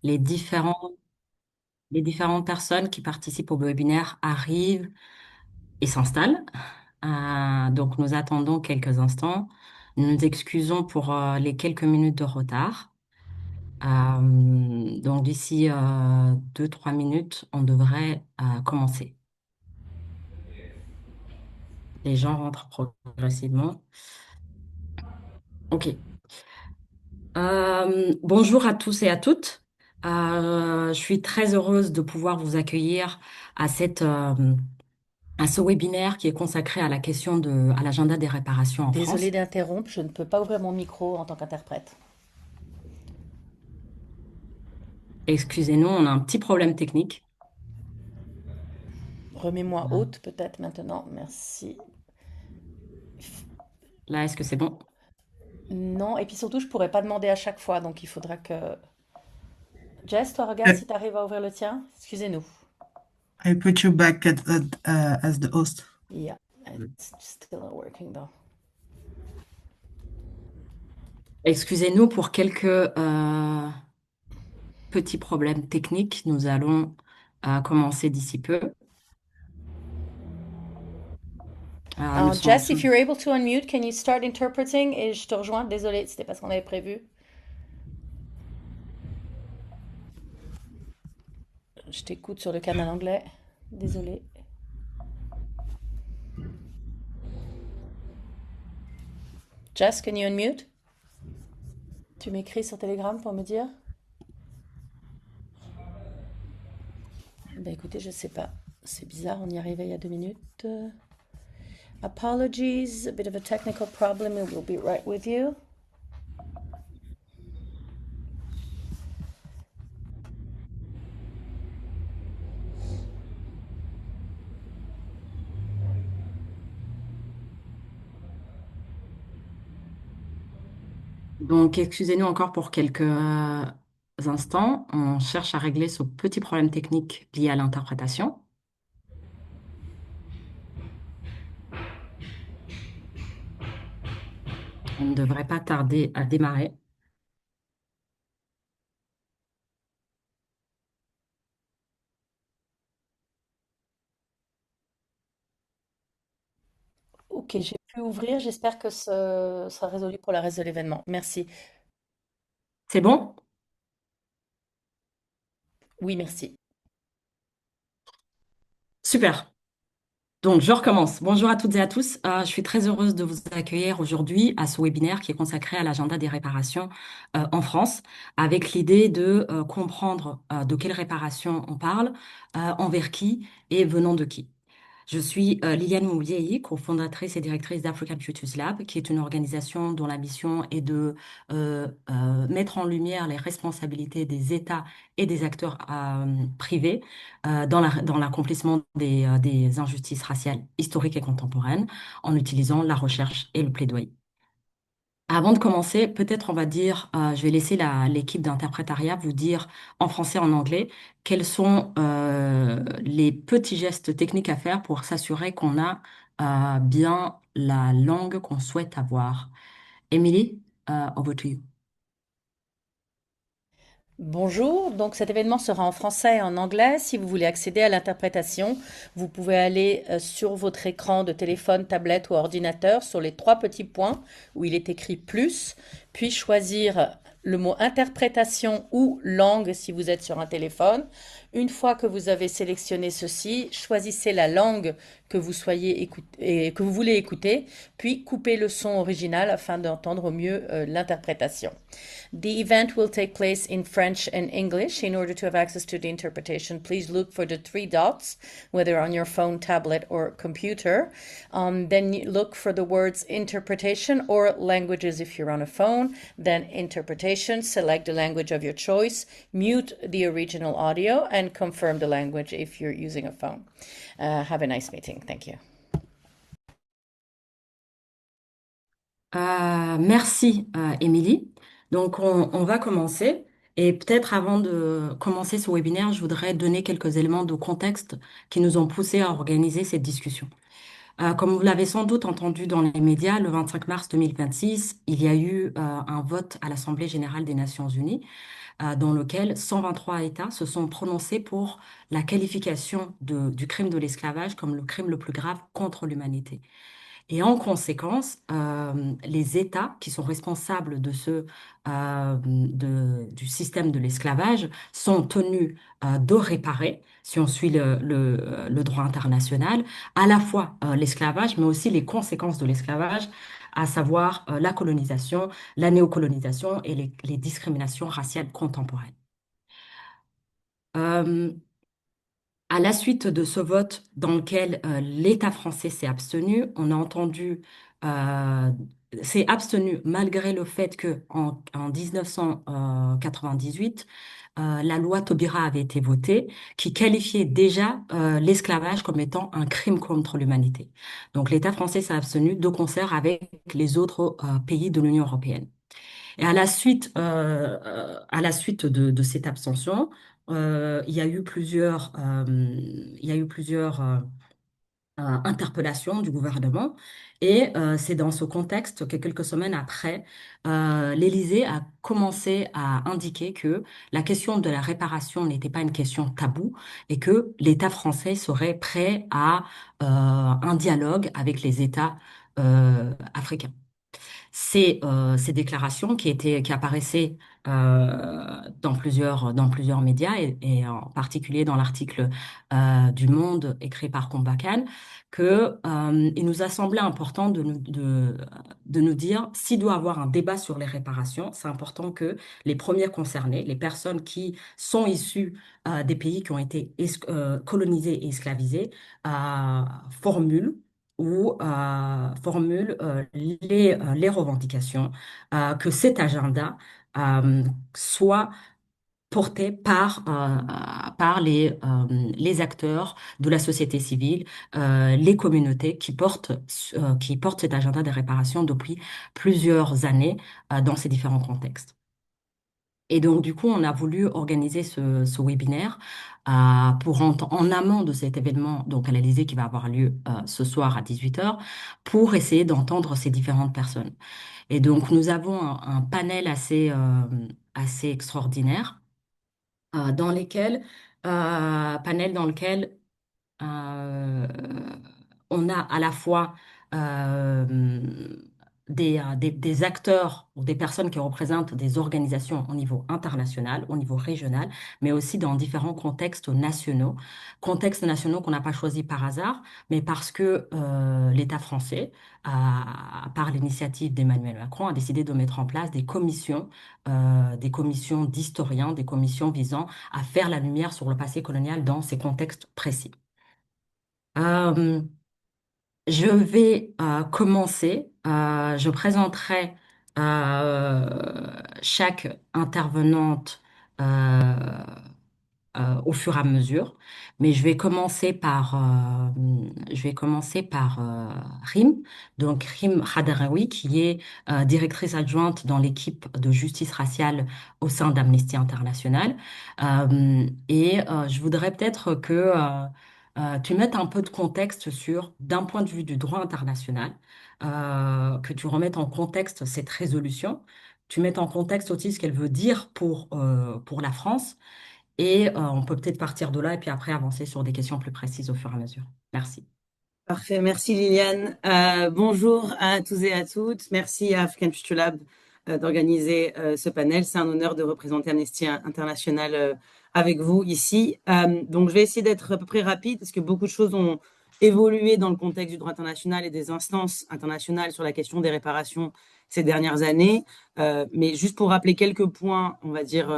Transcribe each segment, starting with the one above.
Les les différentes personnes qui participent au webinaire arrivent et s'installent. Donc, nous attendons quelques instants. Nous nous excusons pour les quelques minutes de retard. Donc, d'ici 2, 3 minutes, on devrait commencer. Les gens rentrent progressivement. OK. Bonjour à tous et à toutes. Je suis très heureuse de pouvoir vous accueillir à à ce webinaire qui est consacré à la question à l'agenda des réparations en Désolée France. d'interrompre, je ne peux pas ouvrir mon micro en tant qu'interprète. Excusez-nous, on a un petit problème technique. Remets-moi haute peut-être maintenant, merci. Là, est-ce que c'est bon? Non, et puis surtout, je pourrais pas demander à chaque fois, donc il faudra que... Jess, toi, regarde I si tu arrives à ouvrir le tien. Excusez-nous. I put you back as the host. Yeah, it's still not working though. Excusez-nous pour quelques petits problèmes techniques. Nous allons commencer d'ici peu. Nous sommes Jess, if tous... you're able to unmute, can you start interpreting? Et je te rejoins. Désolée, c'était pas ce qu'on avait prévu. Je t'écoute sur le canal anglais. Désolée. Jess, can you unmute? Tu m'écris sur Telegram pour me dire? Ben écoutez, je sais pas. C'est bizarre, on y arrivait il y a 2 minutes. Apologies, a bit of a technical problem. We will be right with you. Donc, excusez-nous encore pour quelques instants. On cherche à régler ce petit problème technique lié à l'interprétation. On ne devrait pas tarder à démarrer. Ok, j'ai pu ouvrir. J'espère que ce sera résolu pour le reste de l'événement. Merci. C'est bon? Oui, merci. Super. Donc, je recommence. Bonjour à toutes et à tous. Je suis très heureuse de vous accueillir aujourd'hui à ce webinaire qui est consacré à l'agenda des réparations en France, avec l'idée de comprendre de quelles réparations on parle, envers qui et venant de qui. Je suis Liliane Mouliei, cofondatrice et directrice d'African Futures Lab, qui est une organisation dont la mission est de mettre en lumière les responsabilités des États et des acteurs privés dans l'accomplissement des injustices raciales historiques et contemporaines en utilisant la recherche et le plaidoyer. Avant de commencer, peut-être on va dire, je vais laisser l'équipe d'interprétariat vous dire en français, en anglais, quels sont les petits gestes techniques à faire pour s'assurer qu'on a bien la langue qu'on souhaite avoir. Emily, over to you. Bonjour, donc cet événement sera en français et en anglais. Si vous voulez accéder à l'interprétation, vous pouvez aller sur votre écran de téléphone, tablette ou ordinateur sur les 3 petits points où il est écrit plus, puis choisir le mot interprétation ou langue si vous êtes sur un téléphone. Une fois que vous avez sélectionné ceci, choisissez la langue que que vous voulez écouter, puis coupez le son original afin d'entendre au mieux l'interprétation. The event will take place in French and English. In order to have access to the interpretation, please look for the 3 dots, whether on your phone, tablet, or computer. Then you look for the words interpretation or languages if you're on a phone. Then interpretation, select the language of your choice, mute the original audio, and confirm the language if you're using a phone. Have a nice meeting. Thank you. Merci, Émilie. Donc, on va commencer. Et peut-être avant de commencer ce webinaire, je voudrais donner quelques éléments de contexte qui nous ont poussés à organiser cette discussion. Comme vous l'avez sans doute entendu dans les médias, le 25 mars 2026, il y a eu un vote à l'Assemblée générale des Nations unies dans lequel 123 États se sont prononcés pour la qualification du crime de l'esclavage comme le crime le plus grave contre l'humanité. Et en conséquence, les États qui sont responsables du système de l'esclavage sont tenus de réparer, si on suit le droit international, à la fois l'esclavage, mais aussi les conséquences de l'esclavage, à savoir la colonisation, la néocolonisation et les discriminations raciales contemporaines. Euh, À la suite de ce vote dans lequel l'État français s'est abstenu, on a entendu, euh, s'est abstenu malgré le fait que en 1998, la loi Taubira avait été votée, qui qualifiait déjà l'esclavage comme étant un crime contre l'humanité. Donc l'État français s'est abstenu de concert avec les autres pays de l'Union européenne. Et à la suite de cette abstention, il y a eu plusieurs interpellations du gouvernement. Et c'est dans ce contexte que quelques semaines après, l'Élysée a commencé à indiquer que la question de la réparation n'était pas une question taboue et que l'État français serait prêt à un dialogue avec les États africains. Ces déclarations qui apparaissaient dans plusieurs médias et en particulier dans l'article du Monde écrit par Combacane, il nous a semblé important de nous dire s'il doit y avoir un débat sur les réparations, c'est important que les premiers concernés, les personnes qui sont issues des pays qui ont été colonisés et esclavisés, formulent les revendications, que cet agenda euh, soit porté par les acteurs de la société civile, les communautés qui portent cet agenda des réparations depuis plusieurs années dans ces différents contextes. Et donc, du coup, on a voulu organiser ce webinaire en amont de cet événement, donc à l'Élysée, qui va avoir lieu ce soir à 18h, pour essayer d'entendre ces différentes personnes. Et donc, nous avons un panel assez extraordinaire panel dans lequel euh, on a à la fois euh, des acteurs ou des personnes qui représentent des organisations au niveau international, au niveau régional, mais aussi dans différents contextes nationaux. Contextes nationaux qu'on n'a pas choisis par hasard, mais parce que l'État français, par l'initiative d'Emmanuel Macron, a décidé de mettre en place des commissions d'historiens, des commissions visant à faire la lumière sur le passé colonial dans ces contextes précis. Euh, je vais commencer. Je présenterai chaque intervenante euh, au fur et à mesure, mais je vais commencer par Rim, donc Rim Khadraoui, qui est directrice adjointe dans l'équipe de justice raciale au sein d'Amnesty International. Je voudrais peut-être que tu mettes un peu de contexte d'un point de vue du droit international, que tu remettes en contexte cette résolution, tu mettes en contexte aussi ce qu'elle veut dire pour la France, et on peut peut-être partir de là et puis après avancer sur des questions plus précises au fur et à mesure. Merci. Parfait, merci Liliane. Bonjour à tous et à toutes. Merci à African Future Lab d'organiser ce panel. C'est un honneur de représenter Amnesty International avec vous ici. Donc, je vais essayer d'être à peu près rapide parce que beaucoup de choses ont évolué dans le contexte du droit international et des instances internationales sur la question des réparations ces dernières années. Mais juste pour rappeler quelques points, on va dire,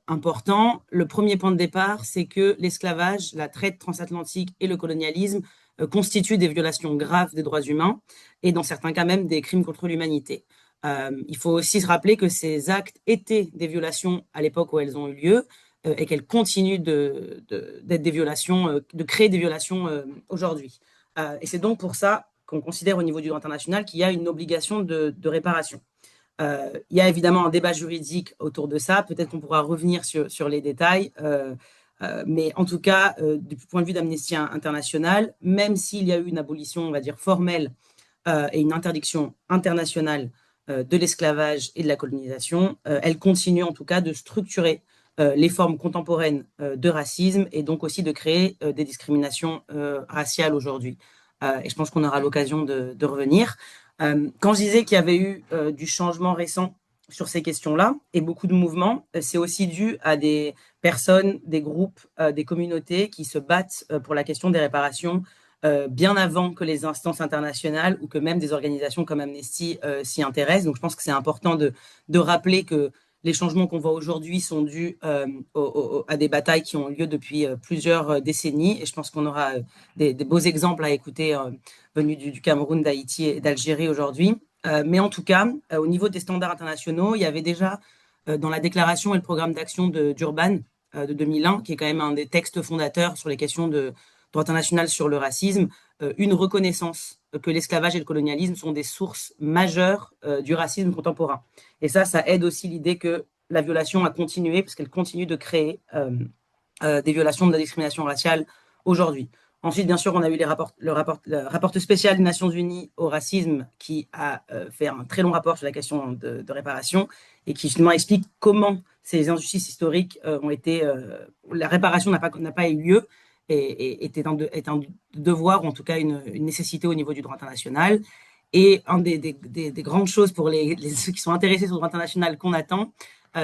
importants. Le premier point de départ, c'est que l'esclavage, la traite transatlantique et le colonialisme constituent des violations graves des droits humains et dans certains cas même des crimes contre l'humanité. Il faut aussi se rappeler que ces actes étaient des violations à l'époque où elles ont eu lieu et qu'elles continuent d'être des violations, de créer des violations aujourd'hui. Et c'est donc pour ça qu'on considère au niveau du droit international qu'il y a une obligation de réparation. Il y a évidemment un débat juridique autour de ça. Peut-être qu'on pourra revenir sur les détails. Mais en tout cas, du point de vue d'Amnesty International, même s'il y a eu une abolition, on va dire, formelle et une interdiction internationale de l'esclavage et de la colonisation, elle continue en tout cas de structurer les formes contemporaines de racisme et donc aussi de créer des discriminations raciales aujourd'hui. Et je pense qu'on aura l'occasion de revenir. Quand je disais qu'il y avait eu du changement récent sur ces questions-là et beaucoup de mouvements, c'est aussi dû à des personnes, des groupes, des communautés qui se battent pour la question des réparations bien avant que les instances internationales ou que même des organisations comme Amnesty s'y intéressent. Donc je pense que c'est important de rappeler que les changements qu'on voit aujourd'hui sont dus à des batailles qui ont lieu depuis plusieurs décennies. Et je pense qu'on aura des beaux exemples à écouter venus du Cameroun, d'Haïti et d'Algérie aujourd'hui. Mais en tout cas, au niveau des standards internationaux, il y avait déjà dans la déclaration et le programme d'action d'Urban de 2001, qui est quand même un des textes fondateurs sur les questions de droit international sur le racisme, une reconnaissance que l'esclavage et le colonialisme sont des sources majeures du racisme contemporain. Et ça aide aussi l'idée que la violation a continué, parce qu'elle continue de créer des violations de la discrimination raciale aujourd'hui. Ensuite, bien sûr, on a eu le rapport spécial des Nations Unies au racisme qui a fait un très long rapport sur la question de réparation et qui justement explique comment ces injustices historiques ont été... la réparation n'a pas eu lieu et est un devoir, ou en tout cas une nécessité au niveau du droit international. Et une des grandes choses pour ceux qui sont intéressés sur le droit international qu'on attend,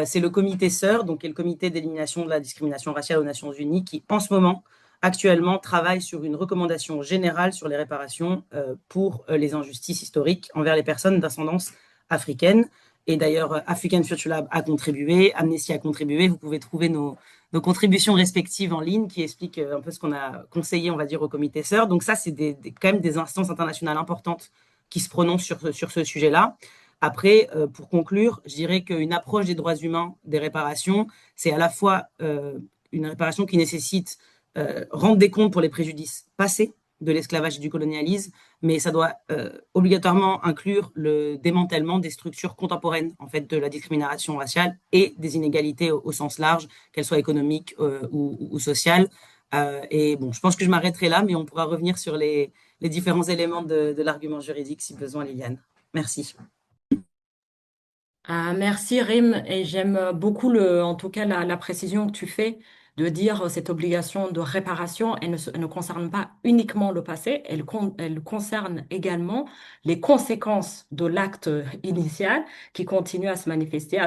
c'est le comité SEUR, donc qui est le comité d'élimination de la discrimination raciale aux Nations Unies, qui en ce moment, actuellement, travaille sur une recommandation générale sur les réparations pour les injustices historiques envers les personnes d'ascendance africaine. Et d'ailleurs, African Future Lab a contribué, Amnesty a contribué. Vous pouvez trouver nos contributions respectives en ligne qui expliquent un peu ce qu'on a conseillé, on va dire, au comité SEUR. Donc ça, c'est quand même des instances internationales importantes qui se prononcent sur ce sujet-là. Après, pour conclure, je dirais qu'une approche des droits humains, des réparations, c'est à la fois une réparation qui nécessite rendre des comptes pour les préjudices passés de l'esclavage et du colonialisme, mais ça doit obligatoirement inclure le démantèlement des structures contemporaines en fait de la discrimination raciale et des inégalités au sens large, qu'elles soient économiques ou sociales. Et bon, je pense que je m'arrêterai là, mais on pourra revenir sur les différents éléments de l'argument juridique si besoin, Liliane. Merci. Merci Rim, et j'aime beaucoup en tout cas la précision que tu fais de dire cette obligation de réparation, elle ne concerne pas uniquement le passé, elle concerne également les conséquences de l'acte initial qui continue à se manifester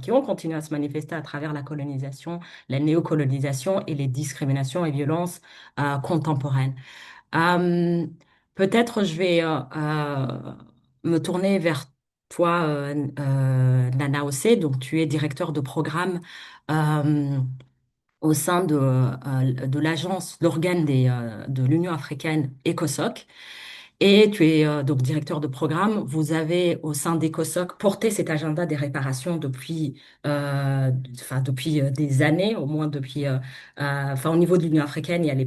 qui ont continué à se manifester à travers la colonisation, la néocolonisation et les discriminations et violences contemporaines. Euh, Peut-être je vais me tourner vers toi, Nana Ossé. Donc, tu es directeur de programme euh, au sein de l'agence, l'organe de l'Union africaine ECOSOC. Et tu es donc directeur de programme. Vous avez au sein d'ECOSOC porté cet agenda des réparations depuis des années, au moins au niveau de l'Union africaine, il y a les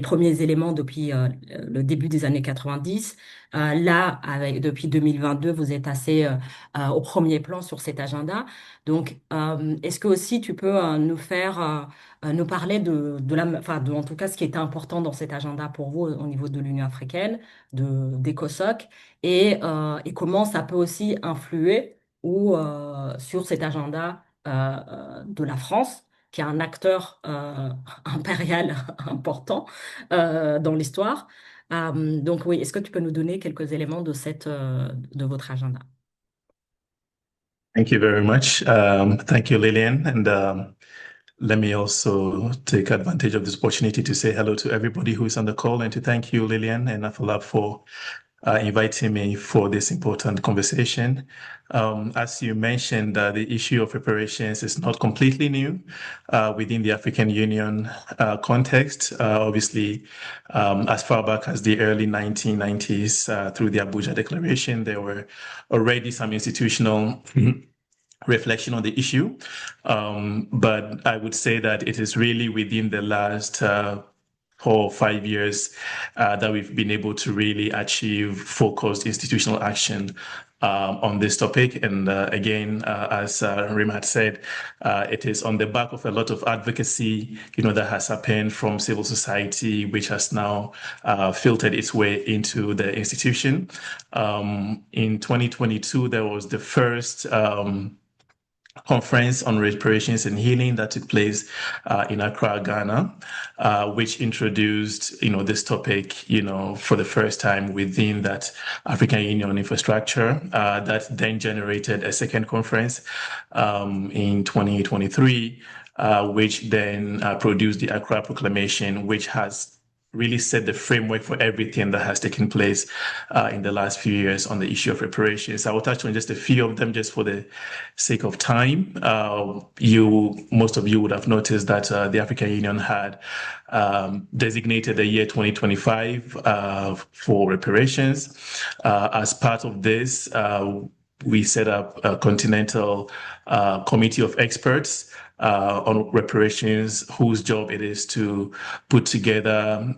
premiers éléments depuis le début des années 90. Là, depuis 2022, vous êtes assez au premier plan sur cet agenda. Donc, est-ce que aussi tu peux nous parler en tout cas, ce qui était important dans cet agenda pour vous au niveau de l'Union africaine, d'ECOSOC, et comment ça peut aussi influer sur cet agenda de la France, qui est un acteur impérial important dans l'histoire. Donc oui, est-ce que tu peux nous donner quelques éléments de votre agenda? Thank you very much. Thank you, Lillian. And let me also take advantage of this opportunity to say hello to everybody who is on the call and to thank you, Lillian and Afalab, for inviting me for this important conversation. As you mentioned, the issue of reparations is not completely new within the African Union context. Obviously, as far back as the early 1990s, through the Abuja Declaration, there were already some institutional reflection on the issue. But I would say that it is really within the last 4 or 5 years that we've been able to really achieve focused institutional action on this topic. And again, as Rim had said, it is on the back of a lot of advocacy, that has happened from civil society, which has now filtered its way into the institution. In 2022, there was the first conference on reparations and healing that took place in Accra, Ghana, which introduced, this topic, for the first time within that African Union infrastructure. That then generated a second conference in 2023, which then produced the Accra Proclamation, which has really set the framework for everything that has taken place in the last few years on the issue of reparations. I will touch on just a few of them just for the sake of time. Most of you would have noticed that the African Union had designated the year 2025 for reparations. As part of this, we set up a continental committee of experts on reparations, whose job it is to put together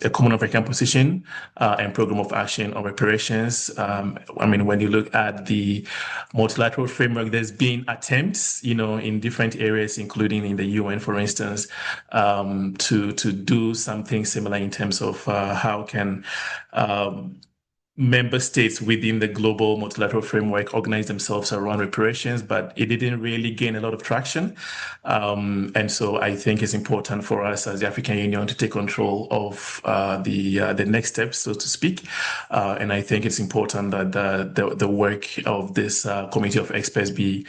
a common African position and program of action on reparations. When you look at the multilateral framework, there's been attempts, in different areas, including in the UN, for instance, to do something similar in terms of how can member states within the global multilateral framework organize themselves around reparations, but it didn't really gain a lot of traction. And so I think it's important for us as the African Union to take control of the next steps, so to speak. And I think it's important that the work of this committee of experts be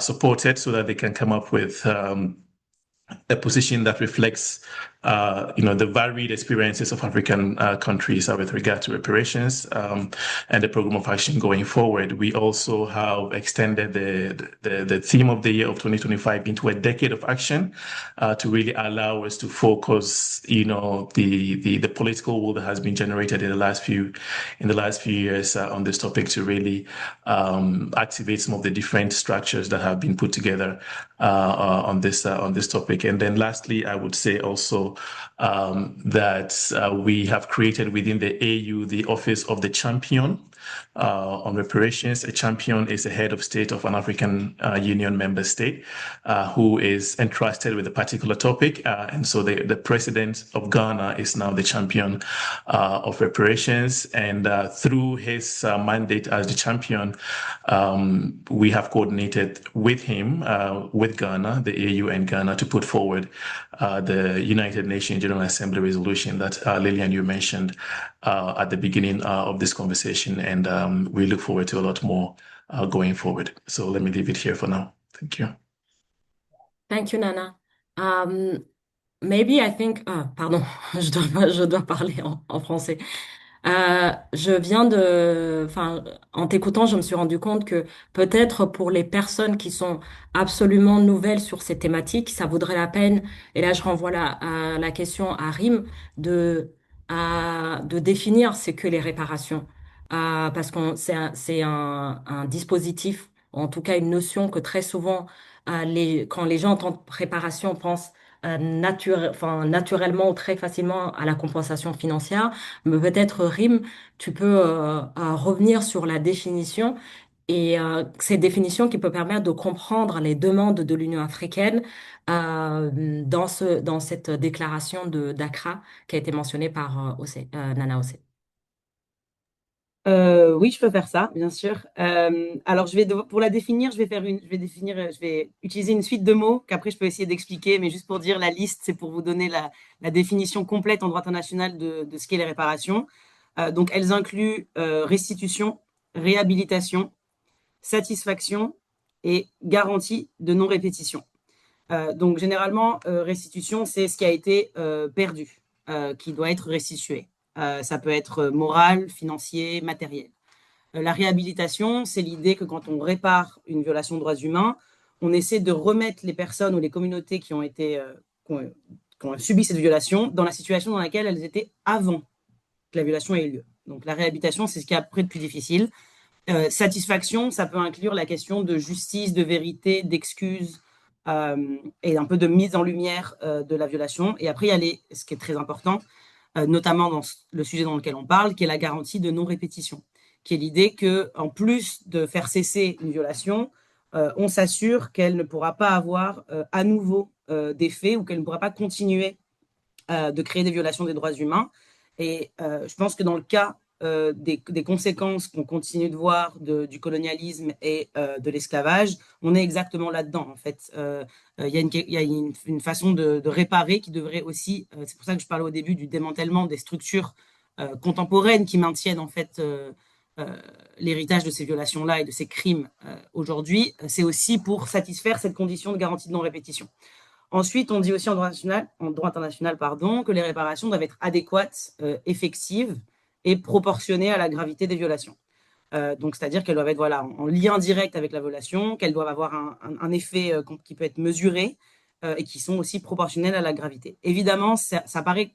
supported so that they can come up with a position that reflects the varied experiences of African countries with regard to reparations and the program of action going forward. We also have extended the theme of the year of 2025 into a decade of action to really allow us to focus, the political will that has been generated in the last few years on this topic, to really activate some of the different structures that have been put together on this topic. And then lastly, I would say also that we have created within the AU the Office of the Champion on reparations. A champion is a head of state of an African Union member state who is entrusted with a particular topic. And so the president of Ghana is now the champion of reparations. And through his mandate as the champion, we have coordinated with him, with Ghana, the AU and Ghana, to put forward the United Nations General Assembly resolution that Lillian, you mentioned at the beginning of this conversation. And we look forward to a lot more going forward. So let me leave it here for now. Thank you. Thank you, Nana. Maybe I think, pardon, je dois parler en français. En t'écoutant, je me suis rendu compte que peut-être pour les personnes qui sont absolument nouvelles sur ces thématiques, ça vaudrait la peine, et là je renvoie la question à Rim, de définir ce que les réparations. Parce que c'est un dispositif, en tout cas une notion que très souvent, quand les gens entendent réparation, pensent naturellement ou très facilement à la compensation financière. Mais peut-être, Rim, tu peux revenir sur la définition et cette définition qui peut permettre de comprendre les demandes de l'Union africaine dans cette déclaration d'Accra qui a été mentionnée par Nana Ossé. Oui, je peux faire ça, bien sûr. Alors, pour la définir, je vais utiliser une suite de mots qu'après je peux essayer d'expliquer, mais juste pour dire la liste, c'est pour vous donner la définition complète en droit international de ce qu'est les réparations. Donc, elles incluent restitution, réhabilitation, satisfaction et garantie de non-répétition. Donc, généralement, restitution, c'est ce qui a été perdu, qui doit être restitué. Ça peut être moral, financier, matériel. La réhabilitation, c'est l'idée que quand on répare une violation de droits humains, on essaie de remettre les personnes ou les communautés qui ont subi cette violation dans la situation dans laquelle elles étaient avant que la violation ait eu lieu. Donc la réhabilitation, c'est ce qui est après le plus difficile. Satisfaction, ça peut inclure la question de justice, de vérité, d'excuses et un peu de mise en lumière de la violation. Et après, il y a ce qui est très important, notamment dans le sujet dans lequel on parle, qui est la garantie de non-répétition, qui est l'idée qu'en plus de faire cesser une violation, on s'assure qu'elle ne pourra pas avoir à nouveau des faits ou qu'elle ne pourra pas continuer de créer des violations des droits humains. Et je pense que dans le cas des conséquences qu'on continue de voir du colonialisme et de l'esclavage, on est exactement là-dedans, en fait. Il y a une façon de réparer qui devrait aussi, c'est pour ça que je parlais au début du démantèlement des structures contemporaines qui maintiennent en fait euh, l'héritage de ces violations-là et de ces crimes aujourd'hui. C'est aussi pour satisfaire cette condition de garantie de non-répétition. Ensuite, on dit aussi en droit international, pardon, que les réparations doivent être adéquates, effectives et proportionnées à la gravité des violations. Donc, c'est-à-dire qu'elles doivent être voilà, en lien direct avec la violation, qu'elles doivent avoir un effet qui peut être mesuré et qui sont aussi proportionnelles à la gravité. Évidemment, ça paraît,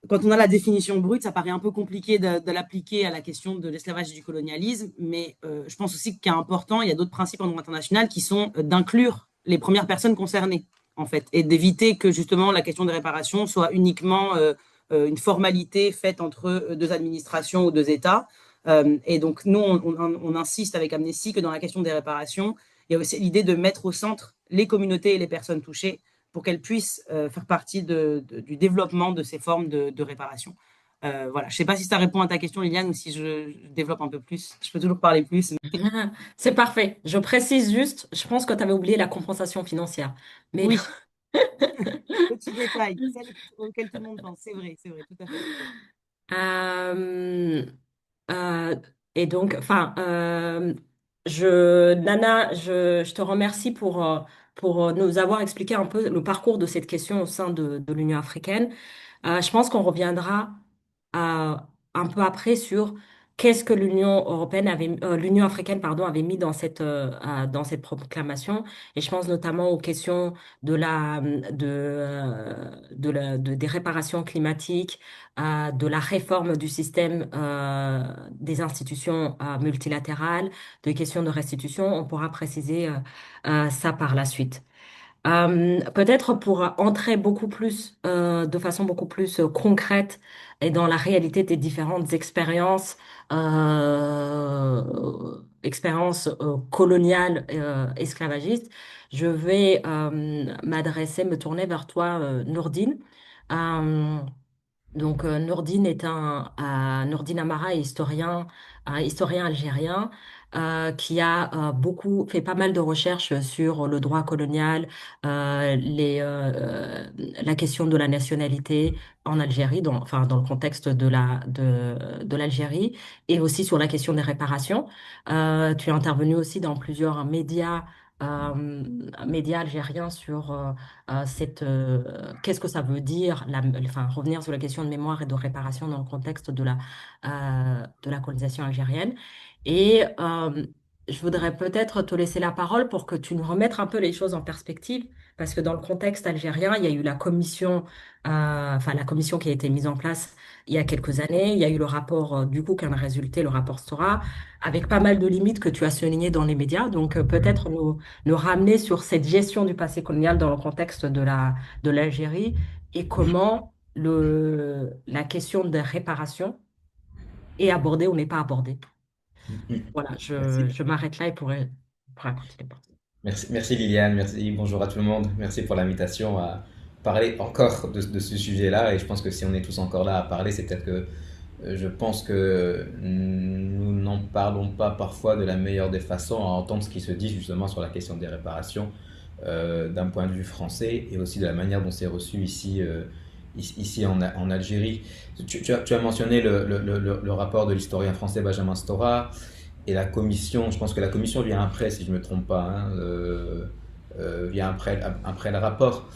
quand on a la définition brute, ça paraît un peu compliqué de l'appliquer à la question de l'esclavage et du colonialisme, mais je pense aussi qu'il est important, il y a d'autres principes en droit international qui sont d'inclure les premières personnes concernées, en fait, et d'éviter que justement la question des réparations soit uniquement une formalité faite entre deux administrations ou deux États. Et donc, nous, on insiste avec Amnesty que dans la question des réparations, il y a aussi l'idée de mettre au centre les communautés et les personnes touchées pour qu'elles puissent faire partie du développement de ces formes de réparation. Voilà. Je ne sais pas si ça répond à ta question, Liliane, ou si je développe un peu plus. Je peux toujours parler plus. Mais... C'est parfait. Je précise juste, je pense que tu avais oublié la compensation financière. Mais Oui, petit détail, celle auquel tout le monde pense. C'est vrai, tout à fait. Euh, euh, et donc, enfin, Nana, je te remercie pour nous avoir expliqué un peu le parcours de cette question au sein de l'Union africaine. Je pense qu'on reviendra euh, un peu après sur qu'est-ce que l'Union africaine, pardon, avait mis dans cette proclamation. Et je pense notamment aux questions des réparations climatiques, de la réforme du système des institutions multilatérales, des questions de restitution. On pourra préciser ça par la suite. Peut-être pour entrer de façon beaucoup plus concrète et dans la réalité des différentes expériences coloniales, esclavagistes, je vais me tourner vers toi, Nourdine. Euh, Nourdine Nourdine Amara est un historien algérien qui a fait pas mal de recherches sur le droit colonial, la question de la nationalité en Algérie, dans le contexte de l'Algérie, et aussi sur la question des réparations. Tu es intervenu aussi dans plusieurs médias algériens sur qu'est-ce que ça veut dire, enfin, revenir sur la question de mémoire et de réparation dans le contexte de la colonisation algérienne. Et je voudrais peut-être te laisser la parole pour que tu nous remettes un peu les choses en perspective, parce que dans le contexte algérien, il y a eu la commission qui a été mise en place il y a quelques années. Il y a eu le rapport, du coup, qui en a résulté, le rapport Stora, avec pas mal de limites que tu as soulignées dans les médias. Donc, peut-être nous ramener sur cette gestion du passé colonial dans le contexte de l'Algérie et comment la question des réparations est abordée ou n'est pas abordée. Voilà, Merci. je m'arrête là et pourrai continuer. Merci Liliane, merci, bonjour à tout le monde. Merci pour l'invitation à parler encore de ce sujet-là. Et je pense que si on est tous encore là à parler, c'est peut-être que je pense que nous n'en parlons pas parfois de la meilleure des façons à entendre ce qui se dit justement sur la question des réparations d'un point de vue français et aussi de la manière dont c'est reçu ici en Algérie. Tu as mentionné le rapport de l'historien français Benjamin Stora. Et la commission, je pense que la commission vient après, si je ne me trompe pas, hein, vient après le rapport.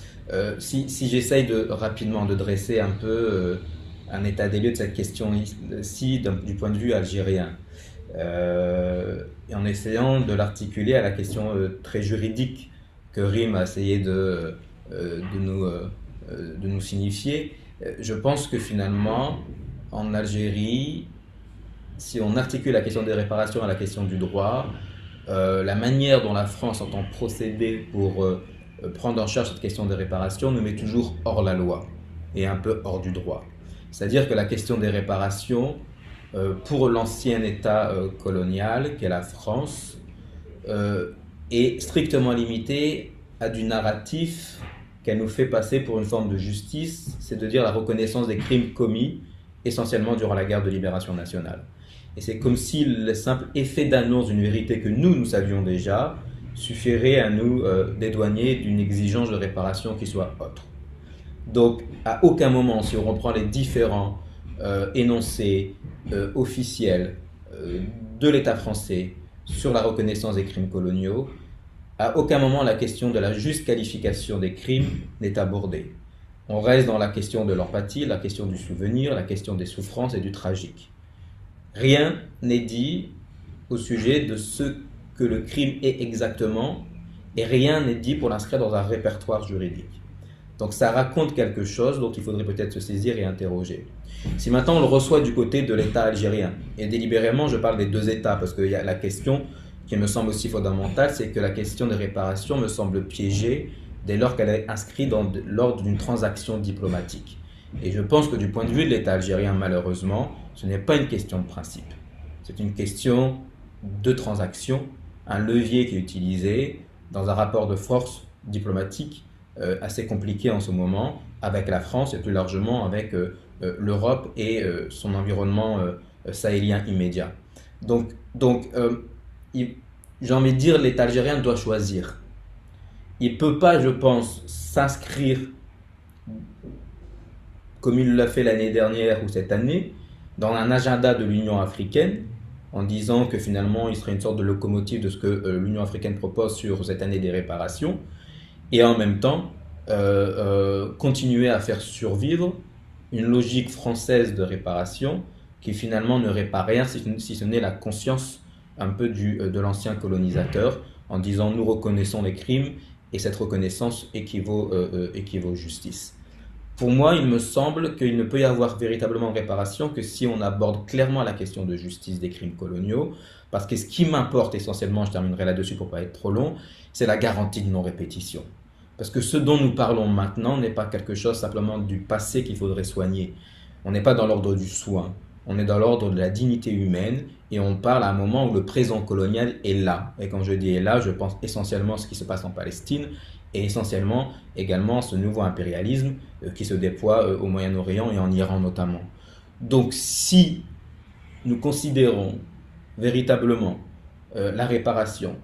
Si j'essaye rapidement de dresser un peu un état des lieux de cette question-ci du point de vue algérien, et en essayant de l'articuler à la question très juridique que Rim a essayé de nous signifier, je pense que finalement, en Algérie, si on articule la question des réparations à la question du droit, la manière dont la France entend procéder pour prendre en charge cette question des réparations nous met toujours hors la loi et un peu hors du droit. C'est-à-dire que la question des réparations, pour l'ancien État colonial qu'est la France, est strictement limitée à du narratif qu'elle nous fait passer pour une forme de justice, c'est de dire la reconnaissance des crimes commis essentiellement durant la guerre de libération nationale. Et c'est comme si le simple effet d'annonce d'une vérité que nous savions déjà suffirait à nous dédouaner d'une exigence de réparation qui soit autre. Donc, à aucun moment, si on reprend les différents énoncés officiels de l'État français sur la reconnaissance des crimes coloniaux, à aucun moment la question de la juste qualification des crimes n'est abordée. On reste dans la question de l'empathie, la question du souvenir, la question des souffrances et du tragique. Rien n'est dit au sujet de ce que le crime est exactement et rien n'est dit pour l'inscrire dans un répertoire juridique. Donc ça raconte quelque chose dont il faudrait peut-être se saisir et interroger. Si maintenant on le reçoit du côté de l'État algérien, et délibérément je parle des deux États parce qu'il y a la question qui me semble aussi fondamentale, c'est que la question des réparations me semble piégée dès lors qu'elle est inscrite dans l'ordre d'une transaction diplomatique. Et je pense que du point de vue de l'État algérien, malheureusement, ce n'est pas une question de principe. C'est une question de transaction, un levier qui est utilisé dans un rapport de force diplomatique assez compliqué en ce moment avec la France et plus largement avec l'Europe et son environnement sahélien immédiat. Donc j'ai envie de dire, l'État algérien doit choisir. Il ne peut pas, je pense, s'inscrire comme il l'a fait l'année dernière ou cette année, dans un agenda de l'Union africaine, en disant que finalement il serait une sorte de locomotive de ce que l'Union africaine propose sur cette année des réparations, et en même temps continuer à faire survivre une logique française de réparation qui finalement ne répare rien si ce n'est la conscience un peu de l'ancien colonisateur en disant nous reconnaissons les crimes et cette reconnaissance équivaut justice. Pour moi, il me semble qu'il ne peut y avoir véritablement réparation que si on aborde clairement la question de justice des crimes coloniaux, parce que ce qui m'importe essentiellement, je terminerai là-dessus pour ne pas être trop long, c'est la garantie de non-répétition. Parce que ce dont nous parlons maintenant n'est pas quelque chose simplement du passé qu'il faudrait soigner. On n'est pas dans l'ordre du soin, on est dans l'ordre de la dignité humaine et on parle à un moment où le présent colonial est là. Et quand je dis est là, je pense essentiellement à ce qui se passe en Palestine et essentiellement également ce nouveau impérialisme qui se déploie au Moyen-Orient et en Iran notamment. Donc si nous considérons véritablement la réparation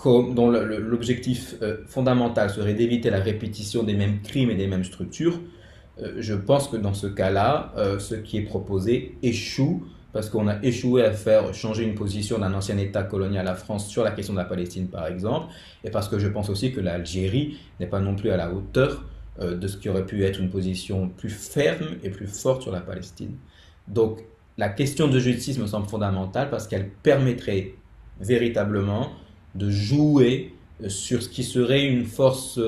dont l'objectif fondamental serait d'éviter la répétition des mêmes crimes et des mêmes structures, je pense que dans ce cas-là, ce qui est proposé échoue parce qu'on a échoué à faire changer une position d'un ancien État colonial, la France, sur la question de la Palestine, par exemple, et parce que je pense aussi que l'Algérie n'est pas non plus à la hauteur de ce qui aurait pu être une position plus ferme et plus forte sur la Palestine. Donc, la question de justice me semble fondamentale parce qu'elle permettrait véritablement de jouer sur ce qui serait une force,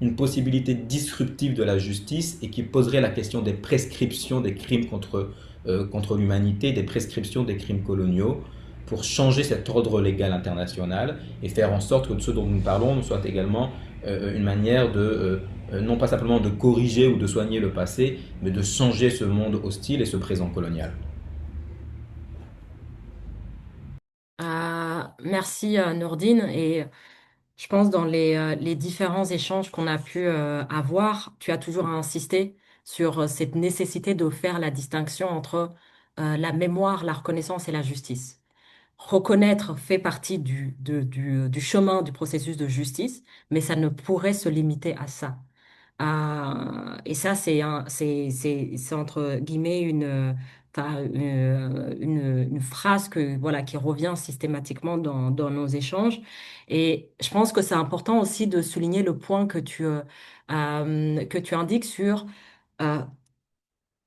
une possibilité disruptive de la justice et qui poserait la question des prescriptions des crimes contre l'humanité, des prescriptions des crimes coloniaux, pour changer cet ordre légal international et faire en sorte que ce dont nous parlons soit également une manière de, non pas simplement de corriger ou de soigner le passé, mais de changer ce monde hostile et ce présent colonial. Merci Nourdine. Et je pense dans les différents échanges qu'on a pu avoir, tu as toujours insisté sur cette nécessité de faire la distinction entre la mémoire, la reconnaissance et la justice. Reconnaître fait partie du chemin du processus de justice, mais ça ne pourrait se limiter à ça. Et ça, c'est entre guillemets enfin, une phrase voilà, qui revient systématiquement dans nos échanges. Et je pense que c'est important aussi de souligner le point que tu indiques sur euh,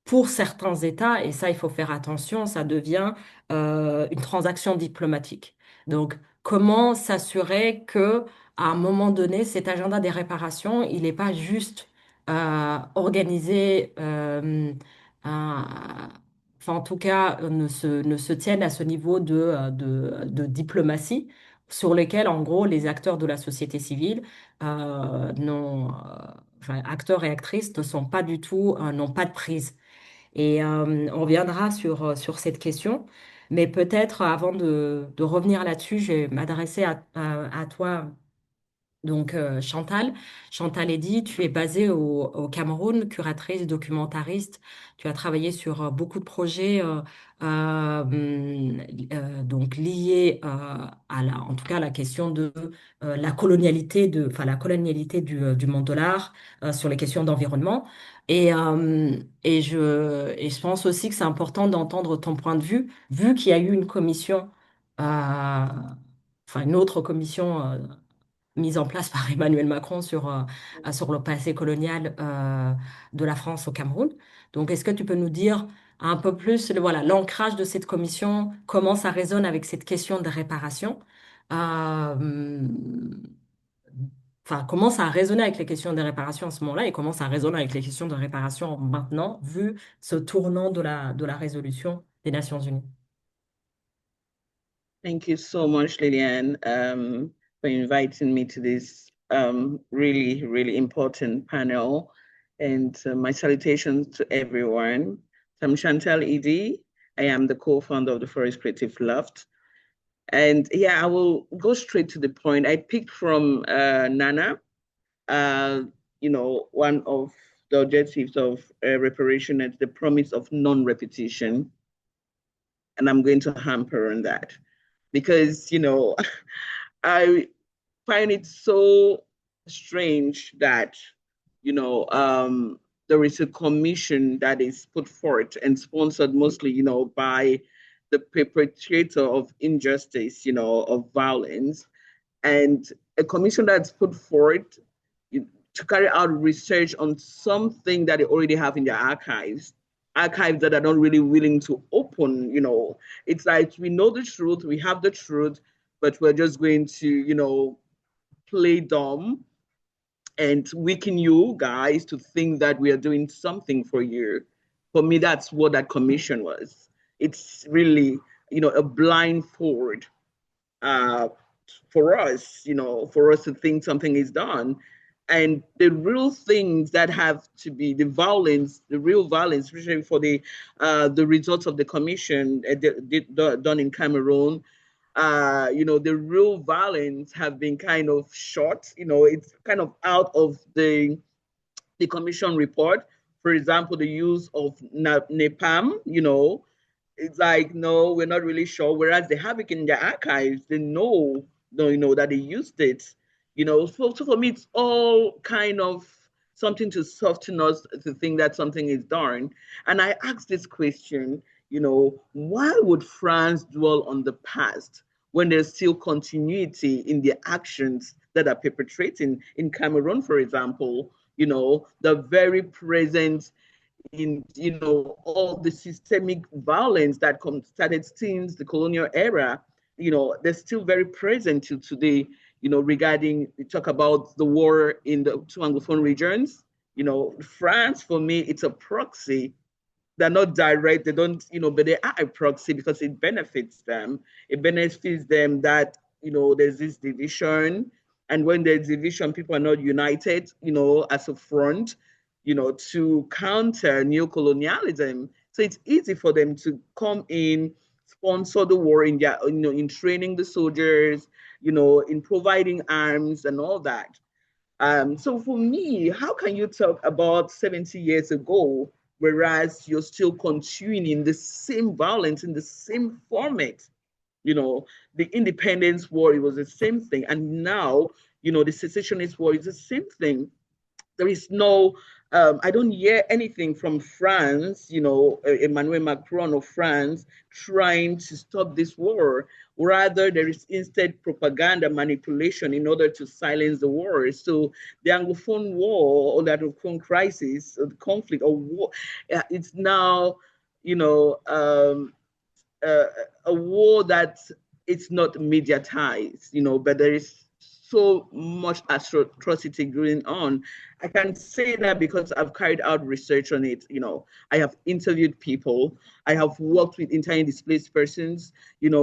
pour certains États, et ça, il faut faire attention, ça devient une transaction diplomatique. Donc, comment s'assurer que, à un moment donné, cet agenda des réparations, il n'est pas juste organisé, enfin, en tout cas, ne se tienne à ce niveau de diplomatie sur lequel, en gros, les acteurs de la société civile, enfin, acteurs et actrices, ne sont pas du tout, n'ont pas de prise. Et on reviendra sur cette question. Mais peut-être avant de revenir là-dessus, je vais m'adresser à toi, Donc, Chantal Eddy, tu es basée au Cameroun, curatrice, documentariste. Tu as travaillé sur beaucoup de projets donc liés en tout cas, à la question de la colonialité, enfin, la colonialité du monde de l'art sur les questions d'environnement. Et je pense aussi que c'est important d'entendre ton point de vue, vu qu'il y a eu une commission, enfin une autre commission mise en place par Emmanuel Macron sur le passé colonial de la France au Cameroun. Donc, est-ce que tu peux nous dire un peu plus voilà, l'ancrage de cette commission, comment ça résonne avec cette question de réparation, euh, enfin, comment ça a résonné avec les questions de réparation à ce moment-là et comment ça résonne avec les questions de réparation maintenant, vu ce tournant de la résolution des Nations Unies? Thank you so much, Lillian, for inviting me to this really, really important panel. And my salutations to everyone. I'm Chantal Eddy. I am the co-founder of the Forest Creative Loft. And yeah, I will go straight to the point. I picked from Nana, one of the objectives of reparation is the promise of non-repetition. And I'm going to hamper on that because, I find it so strange that, there is a commission that is put forth and sponsored mostly, by the perpetrator of injustice, of violence, and a commission that's put forth to carry out research on something that they already have in their archives that are not really willing to open. It's like we know the truth, we have the truth, but we're just going to, play dumb and weaken you guys to think that we are doing something for you. For me, that's what that commission was. It's really, a blindfold uh, for us, for us to think something is done. And the real things that have to be the violence, the real violence, especially for the results of the commission done in Cameroon, the real violence have been kind of short. It's kind of out of the commission report. For example, the use of NEPAM, it's like, no, we're not really sure. Whereas they have it in their archives, they know, that they used it. So for me, it's all kind of something to soften us to think that something is done. And I asked this question, why would France dwell on the past when there's still continuity in the actions that are perpetrating in Cameroon, for example, the very present in all the systemic violence that started since the colonial era, they're still very present to today. Regarding we talk about the war in the two Anglophone regions, France for me it's a proxy. They're not direct, they don't, but they are a proxy because it benefits them. It benefits them that there's this division, and when there's division, people are not united, as a front to counter neocolonialism. So it's easy for them to come in, sponsor the war in their, in training the soldiers, in providing arms and all that. So for me, how can you talk about 70 years ago, whereas you're still continuing the same violence in the same format? The independence war, it was the same thing. And now, the secessionist war is the same thing. There is no, I don't hear anything from France, Emmanuel Macron of France trying to stop this war. Rather, there is instead propaganda manipulation in order to silence the war. So the Anglophone war or the Anglophone crisis, or the conflict or war, it's now, a war that it's not mediatized, but there is so much atrocity going on. I can say that because I've carried out research on it. I have interviewed people. I have worked with internally displaced persons,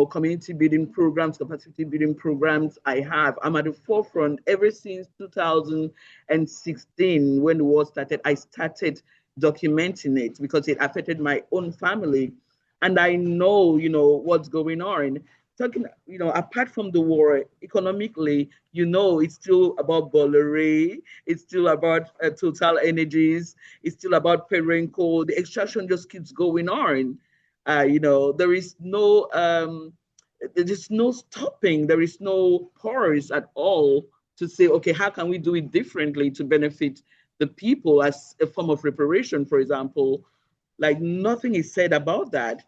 community building programs, capacity building programs. I'm at the forefront ever since 2016 when the war started. I started documenting it because it affected my own family. And I know, what's going on. talking, apart from the war, economically, it's still about Bolloré, it's still about Total Energies, it's still about Perenco. The extraction just keeps going on. There is no stopping, there is no pause at all to say, okay, how can we do it differently to benefit the people as a form of reparation, for example? Like nothing is said about that.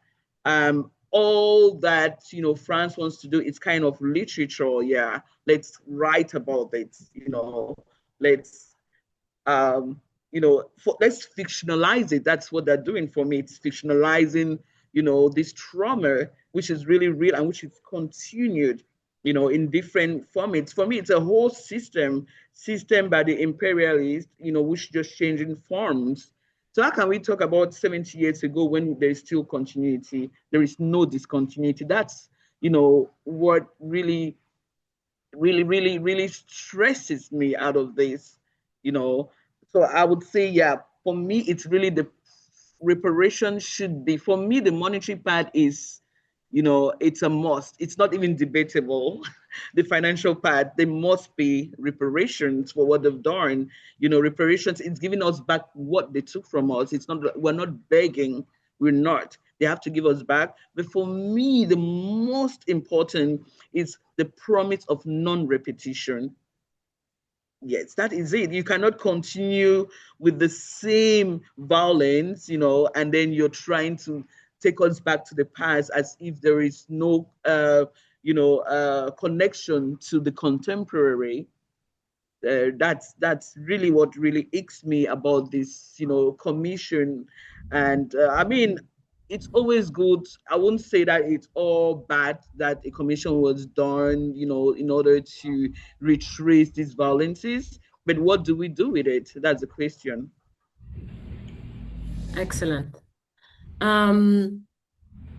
All that France wants to do is kind of literature. Yeah, let's write about it. Let's let's fictionalize it. That's what they're doing for me. It's fictionalizing this trauma, which is really real and which is continued in different formats. For me, it's a whole system by the imperialists, which just changing forms. So how can we talk about 70 years ago when there is still continuity? There is no discontinuity. That's, what really, really, really, really stresses me out of this, So I would say, yeah, for me, it's really the reparation should be, for me, the monetary part is, it's a must. It's not even debatable. The financial part, there must be reparations for what they've done. Reparations, it's giving us back what they took from us. It's not, we're not begging. We're not. They have to give us back. But for me, the most important is the promise of non-repetition. Yes, that is it. You cannot continue with the same violence, and then you're trying to take us back to the past as if there is no, connection to the contemporary. That's really what really icks me about this, commission. And I mean, it's always good. I won't say that it's all bad that a commission was done, in order to retrace these violences. But what do we do with it? That's the question. Excellent.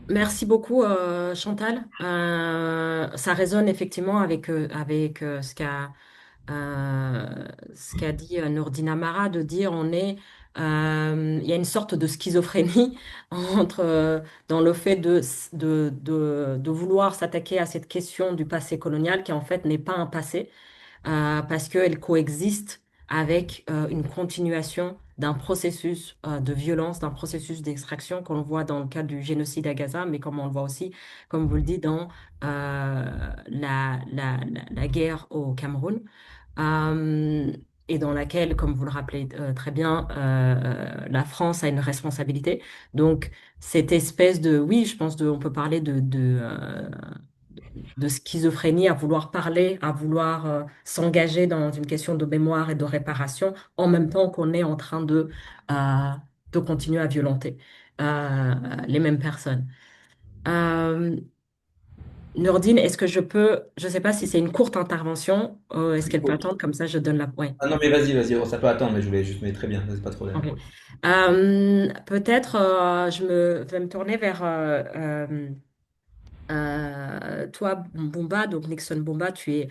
Merci beaucoup, Chantal. Ça résonne effectivement avec ce qu'a dit Nourdine Amara, de dire il y a une sorte de schizophrénie dans le fait de vouloir s'attaquer à cette question du passé colonial qui en fait n'est pas un passé, parce qu'elle coexiste avec une continuation d'un processus de violence, d'un processus d'extraction qu'on voit dans le cadre du génocide à Gaza, mais comme on le voit aussi, comme vous le dites, dans la guerre au Cameroun. Euh, et dans laquelle, comme vous le rappelez très bien, la France a une responsabilité. Donc, cette espèce oui, je pense on peut parler de schizophrénie, à vouloir parler, à vouloir s'engager dans une question de mémoire et de réparation, en même temps qu'on est en train de continuer à violenter les mêmes personnes. Nourdine, est-ce que je ne sais pas si c'est une courte intervention, est-ce qu'elle peut attendre, comme ça je donne la... Ouais. Ah non, mais vas-y, ça peut attendre, mais je voulais juste, mais très bien, c'est pas de problème. Ok. Peut-être je vais me tourner vers toi, Bumba, donc Nixon Bumba, tu es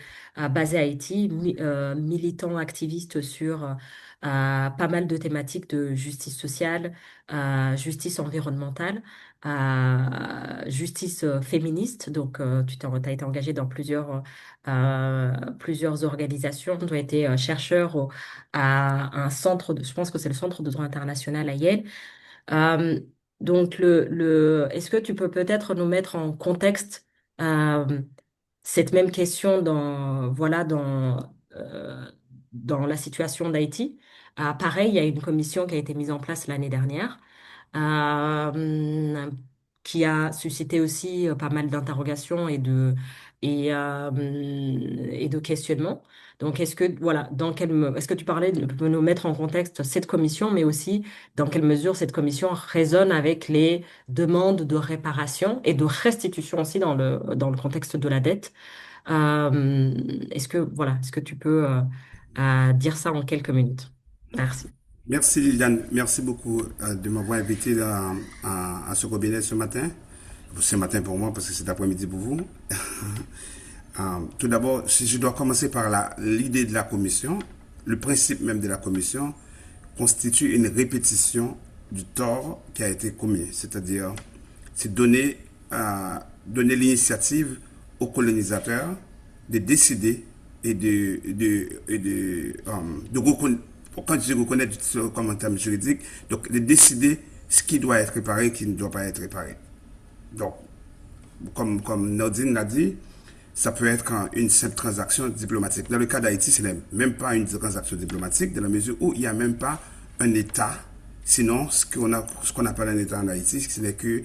basé à Haïti, militant activiste sur pas mal de thématiques de justice sociale, justice environnementale, justice féministe. Donc, as été engagé dans plusieurs organisations. Tu as été chercheur à un centre, je pense que c'est le Centre de droit international à Yale. Euh, donc, est-ce que tu peux peut-être nous mettre en contexte euh, cette même question dans la situation d'Haïti? Pareil, il y a une commission qui a été mise en place l'année dernière, euh, qui a suscité aussi pas mal d'interrogations et de questionnements. Donc, est-ce que peux nous mettre en contexte cette commission, mais aussi dans quelle mesure cette commission résonne avec les demandes de réparation et de restitution aussi dans le contexte de la dette? Est-ce que tu peux dire ça en quelques minutes? Merci. Merci Liliane, merci beaucoup de m'avoir invité à ce robinet ce matin. Ce matin pour moi parce que c'est après-midi pour vous. Tout d'abord, si je dois commencer par l'idée de la commission, le principe même de la commission constitue une répétition du tort qui a été commis. C'est-à-dire, c'est donner l'initiative aux colonisateurs de décider et de reconnaître, quand je reconnais comme un terme juridique, donc de décider ce qui doit être réparé et qui ne doit pas être réparé. Donc, comme Nordine l'a dit, ça peut être une simple transaction diplomatique. Dans le cas d'Haïti, ce n'est même pas une transaction diplomatique, dans la mesure où il n'y a même pas un État. Sinon, ce qu'on appelle un État en Haïti, ce n'est qu'une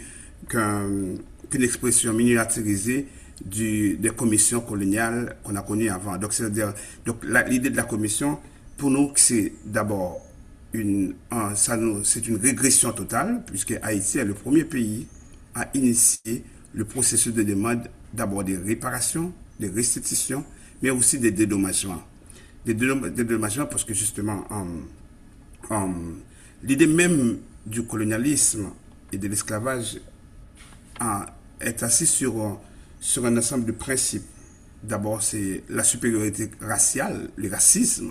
expression miniaturisée des commissions coloniales qu'on a connues avant. Donc, c'est-à-dire, l'idée de la commission, pour nous, c'est d'abord c'est une régression totale, puisque Haïti est le premier pays à initier le processus de demande d'abord des réparations, des restitutions, mais aussi des dédommagements. Des dédommagements parce que justement, l'idée même du colonialisme et de l'esclavage est assise sur un ensemble de principes. D'abord, c'est la supériorité raciale, le racisme,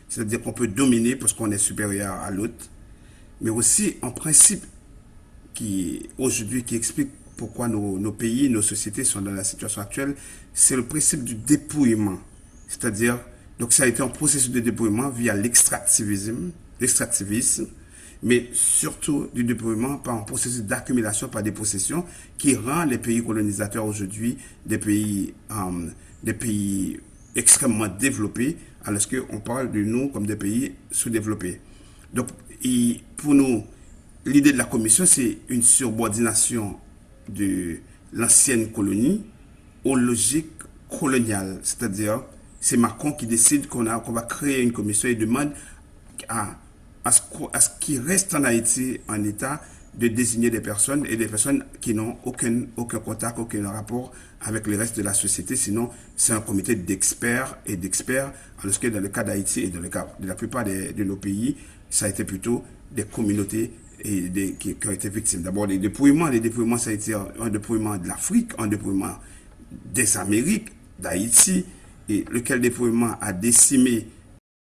c'est-à-dire qu'on peut dominer parce qu'on est supérieur à l'autre, mais aussi un principe qui explique pourquoi nos pays, nos sociétés sont dans la situation actuelle, c'est le principe du dépouillement. C'est-à-dire, donc ça a été un processus de dépouillement via l'extractivisme, mais surtout du dépouillement par un processus d'accumulation par des possessions qui rend les pays colonisateurs aujourd'hui des pays extrêmement développés, alors qu'on parle de nous comme des pays sous-développés. Donc, pour nous, l'idée de la commission, c'est une subordination de l'ancienne colonie aux logiques coloniales. C'est-à-dire, c'est Macron qui décide qu'on va créer une commission et demande à ce qu'il reste en Haïti en état de désigner des personnes et des personnes qui n'ont aucun contact, aucun rapport avec le reste de la société. Sinon, c'est un comité d'experts et d'experts, alors que dans le cas d'Haïti et dans le cas de la plupart de nos pays, ça a été plutôt des communautés qui ont été victimes. D'abord, les dépouillements, ça a été un dépouillement de l'Afrique, un dépouillement des Amériques, d'Haïti, et lequel dépouillement a décimé